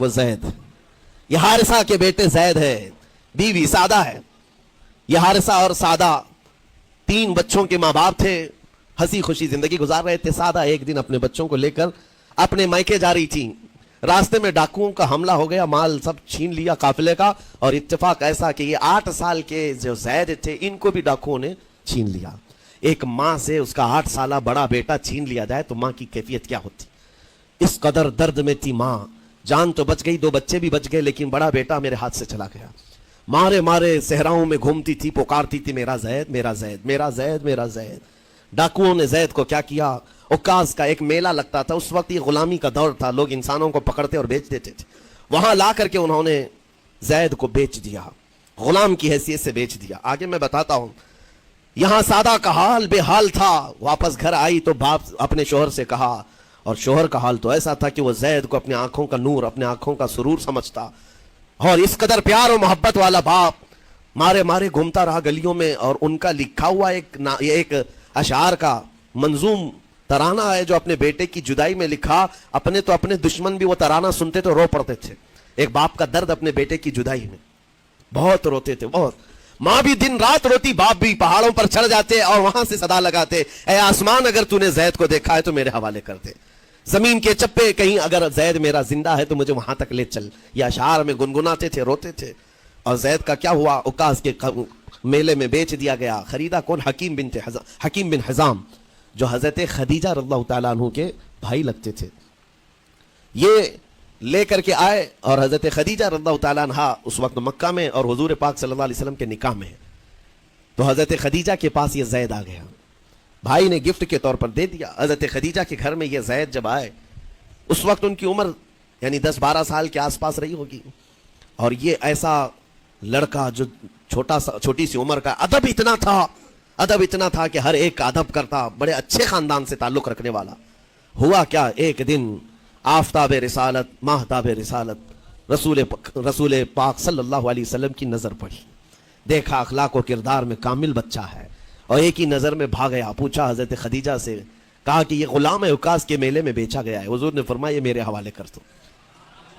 وہ زید، یہ حارثہ کے بیٹے زید ہے، بیوی سعدہ ہے۔ یہ حارثہ اور سعدہ 3 بچوں کے ماں باپ تھے، ہنسی خوشی زندگی گزار رہے تھے۔ سعدہ ایک دن اپنے بچوں کو لے کر اپنے مائکے جا رہی تھی، راستے میں ڈاکوؤں کا حملہ ہو گیا، مال سب چھین لیا قافلے کا، اور اتفاق ایسا کہ یہ 8 سال کے جو زید تھے ان کو بھی ڈاکوؤں نے چھین لیا۔ ایک ماں سے اس کا 8 سالہ بڑا بیٹا چھین لیا جائے تو ماں کی کیفیت کیا ہوتی؟ اس قدر درد میں تھی ماں، جان تو بچ گئی، 2 بچے بھی بچ گئے، لیکن بڑا بیٹا میرے ہاتھ سے چلا گیا۔ مارے مارے صحراؤں میں گھومتی تھی، پکارتی تھی میرا زید میرا زید میرا زید میرا زید۔ ڈاکوؤں نے زید کو کیا کیا؟ عکاظ کا ایک میلہ لگتا تھا، اس وقت یہ غلامی کا دور تھا، لوگ انسانوں کو پکڑتے اور بیچ دیتے تھے، وہاں لا کر کے انہوں نے زید کو بیچ دیا، غلام کی حیثیت سے بیچ دیا۔ آگے میں بتاتا ہوں۔ یہاں سعدہ کا حال بے حال تھا، واپس گھر آئی تو باپ اپنے شوہر سے کہا، اور شوہر کا حال تو ایسا تھا کہ وہ زید کو اپنے آنکھوں کا نور، اپنے آنکھوں کا سرور سمجھتا، اور اس قدر پیار و محبت والا باپ مارے مارے گھومتا رہا گلیوں میں، اور ان کا لکھا ہوا ایک اشعار کا منظوم ترانہ ہے جو اپنے بیٹے کی جدائی میں لکھا۔ اپنے تو اپنے دشمن بھی وہ ترانہ سنتے تو رو پڑتے تھے۔ ایک باپ کا درد اپنے بیٹے کی جدائی میں، بہت روتے تھے، بہت۔ ماں بھی دن رات روتی، باپ بھی پہاڑوں پر چڑھ جاتے اور وہاں سے صدا لگاتے، اے آسمان اگر تو نے زید کو دیکھا ہے تو میرے حوالے کر دے، زمین کے چپے کہیں اگر زید میرا زندہ ہے تو مجھے وہاں تک لے چل۔ یہ اشعار میں گنگناتے تھے، روتے تھے۔ اور زید کا کیا ہوا؟ عکاظ کے میلے میں بیچ دیا گیا۔ خریدا کون؟ حکیم بن حزام، جو حضرت خدیجہ رضی اللہ تعالیٰ عنہ کے بھائی لگتے تھے۔ یہ لے کر کے آئے، اور حضرت خدیجہ رضی اللہ تعالیٰ عنہ اس وقت مکہ میں اور حضور پاک صلی اللہ علیہ وسلم کے نکاح میں ہے، تو حضرت خدیجہ کے پاس یہ زید آ گیا، بھائی نے گفٹ کے طور پر دے دیا۔ حضرت خدیجہ کے گھر میں یہ زید جب آئے، اس وقت ان کی عمر یعنی 10-12 سال کے آس پاس رہی ہوگی، اور یہ ایسا لڑکا جو چھوٹی سی عمر کا، ادب اتنا تھا کہ ہر ایک کا ادب کرتا، بڑے اچھے خاندان سے تعلق رکھنے والا۔ ہوا کیا؟ ایک دن آفتاب رسالت، ماہتاب رسالت رسول پاک صلی اللہ علیہ وسلم کی نظر پڑی، دیکھا اخلاق و کردار میں کامل بچہ ہے، اور ایک ہی نظر میں بھاگ گیا۔ پوچھا حضرت خدیجہ سے، کہا کہ یہ غلام ہے، عکاظ کے میلے میں بیچا گیا ہے۔ حضور نے فرمایا یہ میرے حوالے کر دو،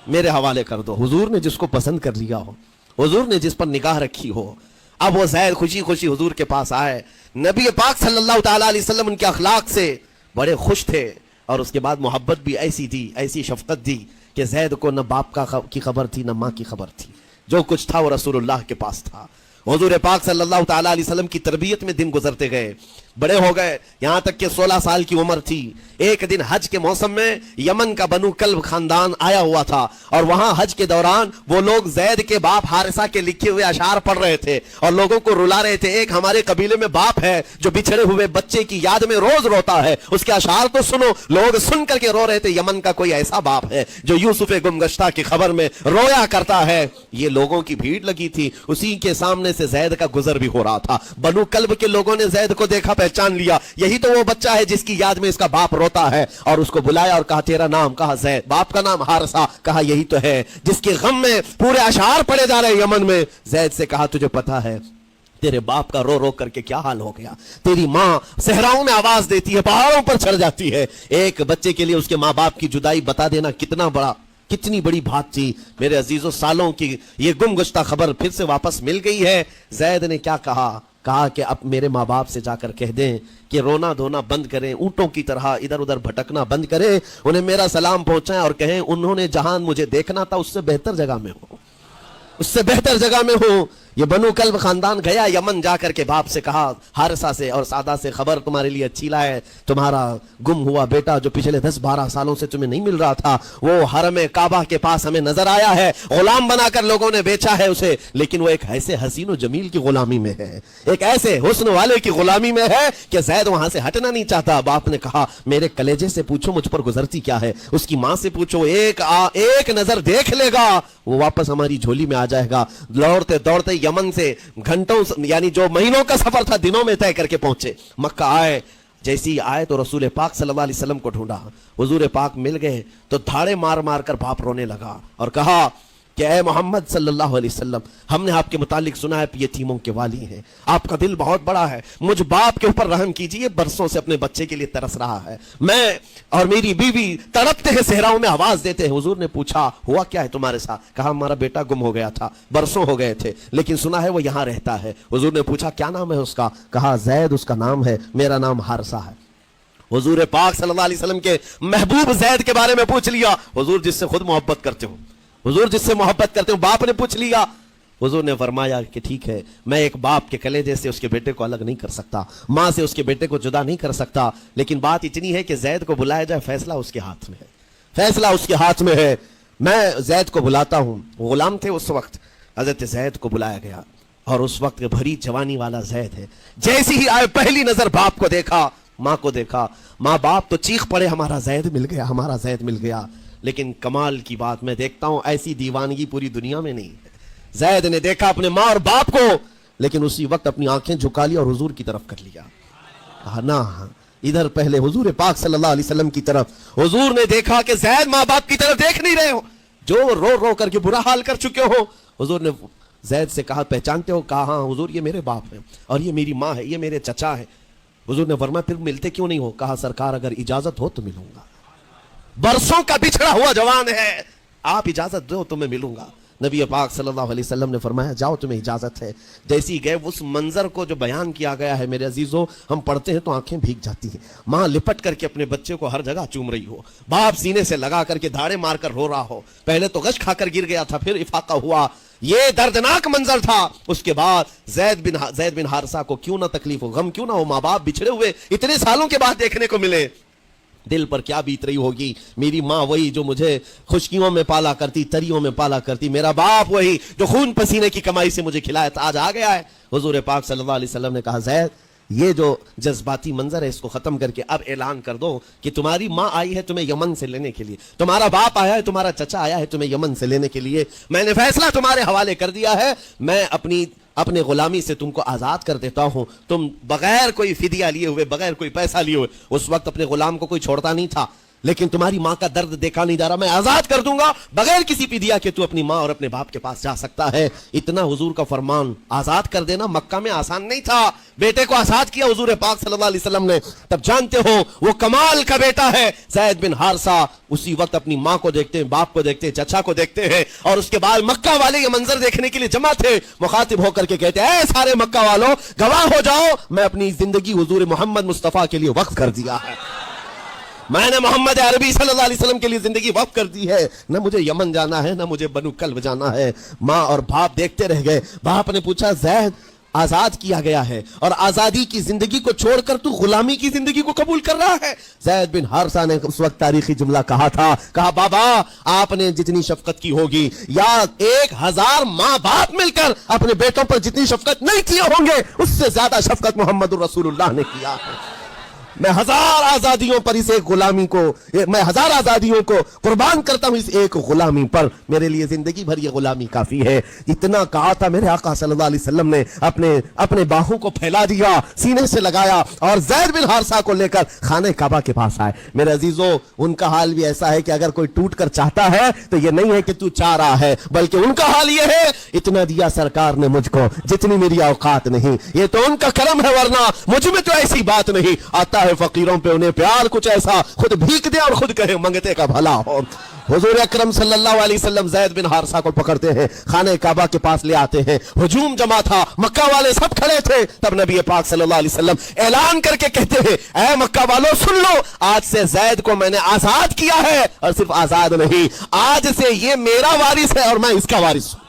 میرے حوالے کر دو۔ حضور نے جس کو پسند کر لیا ہو، حضور نے جس پر نگاہ رکھی ہو۔ اب وہ زید خوشی خوشی حضور کے پاس آئے، نبی پاک صلی اللہ تعالیٰ علیہ وسلم ان کے اخلاق سے بڑے خوش تھے، اور اس کے بعد محبت بھی ایسی دی، ایسی شفقت دی کہ زید کو نہ باپ کی خبر تھی نہ ماں کی خبر تھی، جو کچھ تھا وہ رسول اللہ کے پاس تھا۔ حضور پاک صلی اللہ تعالیٰ علیہ وسلم کی تربیت میں دن گزرتے گئے، بڑے ہو گئے، یہاں تک کہ 16 سال کی عمر تھی۔ ایک دن حج کے موسم میں یمن کا بنو کلب خاندان آیا ہوا تھا، اور وہاں حج کے دوران وہ لوگ زید کے باپ حارثہ کے لکھے ہوئے اشعار پڑھ رہے تھے اور لوگوں کو رلا رہے تھے۔ ایک ہمارے قبیلے میں باپ ہے جو بچھڑے ہوئے بچے کی یاد میں روز روتا ہے، اس کے اشعار تو سنو۔ لوگ سن کر کے رو رہے تھے، یمن کا کوئی ایسا باپ ہے جو یوسف گمگشتہ کی خبر میں رویا کرتا ہے۔ یہ لوگوں کی بھیڑ لگی تھی، اسی کے سامنے سے زید کا گزر بھی ہو رہا تھا۔ بنو کلب کے لوگوں نے زید کو دیکھا، پہچان لیا، یہی تو وہ بچہ ہے جس کی یاد میں اس کا باپ روتا ہے، اور اس کو بلایا اور کہا تیرا نام؟ کہا زید۔ باپ کا نام حارثہ؟ کہا یہی تو ہے جس کے غم میں پورے اشعار پڑے جا رہے ہیں یمن میں۔ زید سے کہا تجھے پتا ہے تیرے باپ کا رو رو کر کے کیا حال ہو گیا؟ تیری ماں صحراؤں میں آواز دیتی ہے، پہاڑوں پر چڑھ جاتی ہے، ایک بچے کے لیے اس کے ماں باپ کی جدائی بتا دینا کتنی بڑی بات تھی۔ میرے عزیزوں، سالوں کی یہ گم گشتہ خبر پھر سے واپس مل گئی ہے۔ زید نے کیا کہا کہ اب میرے ماں باپ سے جا کر کہہ دیں کہ رونا دھونا بند کریں، اونٹوں کی طرح ادھر ادھر بھٹکنا بند کریں، انہیں میرا سلام پہنچائیں اور کہیں انہوں نے جہاں مجھے دیکھنا تھا اس سے بہتر جگہ میں ہوں، اس سے بہتر جگہ میں ہوں۔ یہ بنو کلب خاندان گیا یمن، جا کر کے باپ سے کہا، حارثہ سے اور سعدہ سے، خبر تمہارے لیے اچھی لائے، تمہارا گم ہوا بیٹا جو پچھلے 10-12 سالوں سے تمہیں نہیں مل رہا تھا، وہ حرم کعبہ کے پاس ہمیں نظر آیا ہے، غلام بنا کر لوگوں نے بیچا ہے اسے، لیکن وہ ایک ایسے حسین و جمیل کی غلامی میں ہے، ایک ایسے حسن والے کی غلامی میں ہے کہ زید وہاں سے ہٹنا نہیں چاہتا۔ باپ نے کہا میرے کلیجے سے پوچھو مجھ پر گزرتی کیا ہے، اس کی ماں سے پوچھو، ایک نظر دیکھ لے گا وہ واپس ہماری جھولی میں آ جائے گا۔ دوڑتے دوڑتے یمن سے گھنٹوں یعنی جو مہینوں کا سفر تھا دنوں میں طے کر کے پہنچے، مکہ آئے۔ جیسی آئے تو رسول پاک صلی اللہ علیہ وسلم کو ڈھونڈا، حضور پاک مل گئے تو دھاڑے مار مار کر باپ رونے لگا اور کہا کہ اے محمد صلی اللہ علیہ وسلم، ہم نے آپ کے متعلق سنا ہے یتیموں کے والی ہیں، آپ کا دل بہت بڑا ہے، مجھ باپ کے اوپر رحم کیجئے، برسوں سے اپنے بچے کے لیے ترس رہا ہے، میں اور میری بیوی تڑپتے ہیں، صحراؤں میں آواز دیتے ہیں۔ حضور نے پوچھا ہوا کیا ہے تمہارے ساتھ؟ کہا ہمارا بیٹا گم ہو گیا تھا، برسوں ہو گئے تھے، لیکن سنا ہے وہ یہاں رہتا ہے۔ حضور نے پوچھا کیا نام ہے اس کا؟ کہا زید اس کا نام ہے، میرا نام حارثہ ہے۔ حضور پاک صلی اللہ علیہ وسلم کے محبوب زید کے بارے میں پوچھ لیا، حضور جس سے خود محبت کرتے ہو، حضور جس سے محبت کرتے ہو، باپ نے پوچھ لیا۔ حضور نے فرمایا کہ ٹھیک ہے، میں ایک باپ کے کلیجے سے اس کے بیٹے کو الگ نہیں کر سکتا، ماں سے اس کے بیٹے کو جدا نہیں کر سکتا، لیکن بات اتنی ہے کہ زید کو بلایا جائے، فیصلہ اس کے ہاتھ میں ہے، فیصلہ اس کے ہاتھ میں ہے۔ میں زید کو بلاتا ہوں، غلام تھے اس وقت، حضرت زید کو بلایا گیا، اور اس وقت بھری جوانی والا زید ہے، جیسی ہی آئے پہلی نظر باپ کو دیکھا، ماں کو دیکھا، ماں باپ تو چیخ پڑے ہمارا زید مل گیا، ہمارا زید مل گیا۔ لیکن کمال کی بات میں دیکھتا ہوں ایسی دیوانگی پوری دنیا میں نہیں ہے۔ زید نے دیکھا اپنے ماں اور باپ کو، لیکن اسی وقت اپنی آنکھیں جھکا لی اور حضور کی طرف کر لیا۔ نہ ادھر پہلے حضور پاک صلی اللہ علیہ وسلم کی طرف، حضور نے دیکھا کہ زید ماں باپ کی طرف دیکھ نہیں رہے ہو، جو رو رو کر کے برا حال کر چکے ہو۔ حضور نے زید سے کہا پہچانتے ہو؟ کہا ہاں حضور، یہ میرے باپ ہیں اور یہ میری ماں ہے، یہ میرے چچا ہے۔ حضور نے فرمایا پھر ملتے کیوں نہیں ہو؟ کہا سرکار اگر اجازت ہو تو ملوں گا، برسوں کا بچھڑا ہوا جوان ہے، آپ اجازت دو تو میں ملوں گا۔ نبی پاک صلی اللہ علیہ وسلم نے فرمایا جاؤ تمہیں اجازت ہے۔ جیسی گئے اس منظر کو جو بیان کیا گیا ہے میرے عزیزو، ہم پڑھتے ہیں تو آنکھیں بھیگ جاتی ہیں۔ ماں لپٹ کر کے اپنے بچے کو ہر جگہ چوم رہی ہو، باپ سینے سے لگا کر کے دھاڑے مار کر رو رہا ہو، پہلے تو غش کھا کر گر گیا تھا، پھر افاقہ ہوا، یہ دردناک منظر تھا۔ اس کے بعد زید بن حارثہ کو کیوں نہ تکلیف ہو، غم کیوں نہ ہو، ماں باپ بچھڑے ہوئے اتنے سالوں کے بعد دیکھنے کو ملے، دل پر کیا بیت رہی ہوگی۔ میری ماں وہی جو مجھے خشکیوں میں پالا کرتی، تریوں میں پالا کرتی، میرا باپ وہی جو خون پسینے کی کمائی سے مجھے کھلایا تھا، آج آ گیا ہے۔ حضور پاک صلی اللہ علیہ وسلم نے کہا زید یہ جو جذباتی منظر ہے اس کو ختم کر کے اب اعلان کر دو کہ تمہاری ماں آئی ہے تمہیں یمن سے لینے کے لیے، تمہارا باپ آیا ہے، تمہارا چچا آیا ہے تمہیں یمن سے لینے کے لیے، میں نے فیصلہ تمہارے حوالے کر دیا ہے، میں اپنے غلامی سے تم کو آزاد کر دیتا ہوں، تم بغیر کوئی فدیہ لیے ہوئے، بغیر کوئی پیسہ لیے ہوئے، اس وقت اپنے غلام کو کوئی چھوڑتا نہیں تھا، لیکن تمہاری ماں کا درد دیکھا نہیں جا رہا، میں آزاد کر دوں گا بغیر کسی فدیہ کے، تو اپنی ماں اور اپنے باپ کے پاس جا سکتا ہے۔ اتنا حضور کا فرمان، آزاد کر دینا مکہ میں آسان نہیں تھا، بیٹے کو آزاد کیا حضور پاک صلی اللہ علیہ وسلم نے، تب جانتے ہو وہ کمال کا بیٹا ہے زید بن حارثہ، اسی وقت اپنی ماں کو دیکھتے ہیں، باپ کو دیکھتے ہیں، چچا کو دیکھتے ہیں، اور اس کے بعد مکہ والے یہ منظر دیکھنے کے لیے جمع تھے، مخاطب ہو کر کے کہتے ہیں اے سارے مکہ والوں گواہ ہو جاؤ، میں اپنی زندگی حضور محمد مصطفیٰ کے لیے وقف کر دیا ہے، میں نے محمد عربی صلی اللہ علیہ وسلم کے لیے زندگی وقف کر دی ہے، نہ مجھے یمن جانا ہے، نہ مجھے بنو کلب جانا ہے۔ ماں اور باپ دیکھتے رہ گئے، باپ نے پوچھا زید آزاد کیا گیا ہے اور آزادی کی زندگی کو چھوڑ کر تو غلامی کی زندگی کو قبول کر رہا ہے؟ زید بن حارثہ نے اس وقت تاریخی جملہ کہا تھا، کہا بابا آپ نے جتنی شفقت کی ہوگی یا 1000 ماں باپ مل کر اپنے بیٹوں پر جتنی شفقت نہیں کیے ہوں گے، اس سے زیادہ شفقت محمد الرسول اللہ نے کیا ہے۔ میں 1000 آزادیوں پر اس ایک غلامی کو، میں 1000 آزادیوں کو قربان کرتا ہوں اس ایک غلامی پر، میرے لیے زندگی بھر یہ غلامی کافی ہے۔ اتنا کہا تھا میرے آقا صلی اللہ علیہ وسلم نے اپنے باہوں کو پھیلا دیا، سینے سے لگایا اور زید بن حارثہ کو لے کر خانہ کعبہ کے پاس آئے۔ میرے عزیزو ان کا حال بھی ایسا ہے کہ اگر کوئی ٹوٹ کر چاہتا ہے تو یہ نہیں ہے کہ تو چاہ رہا ہے، بلکہ ان کا حال یہ ہے اتنا دیا سرکار نے مجھ کو جتنی میری اوقات نہیں، یہ تو ان کا کرم ہے، ورنہ مجھ میں تو ایسی بات نہیں۔ آتا ہے فقیروں پہ انہیں پیار کچھ ایسا، خود بھیک دے اور خود کہے منگتے کا بھلا ہو۔ حضور اکرم صلی اللہ علیہ وسلم زید بن حارثہ کو پکڑتے ہیں، خانہ کعبہ کے پاس لے آتے ہیں، ہجوم جمع تھا، مکہ والے سب کھڑے تھے، تب نبی پاک صلی اللہ علیہ وسلم اعلان کر کے کہتے ہیں اے مکہ والوں سن لو، آج سے زید کو میں نے آزاد کیا ہے، اور صرف آزاد نہیں، آج سے یہ میرا وارث ہے اور میں اس کا وارث ہوں۔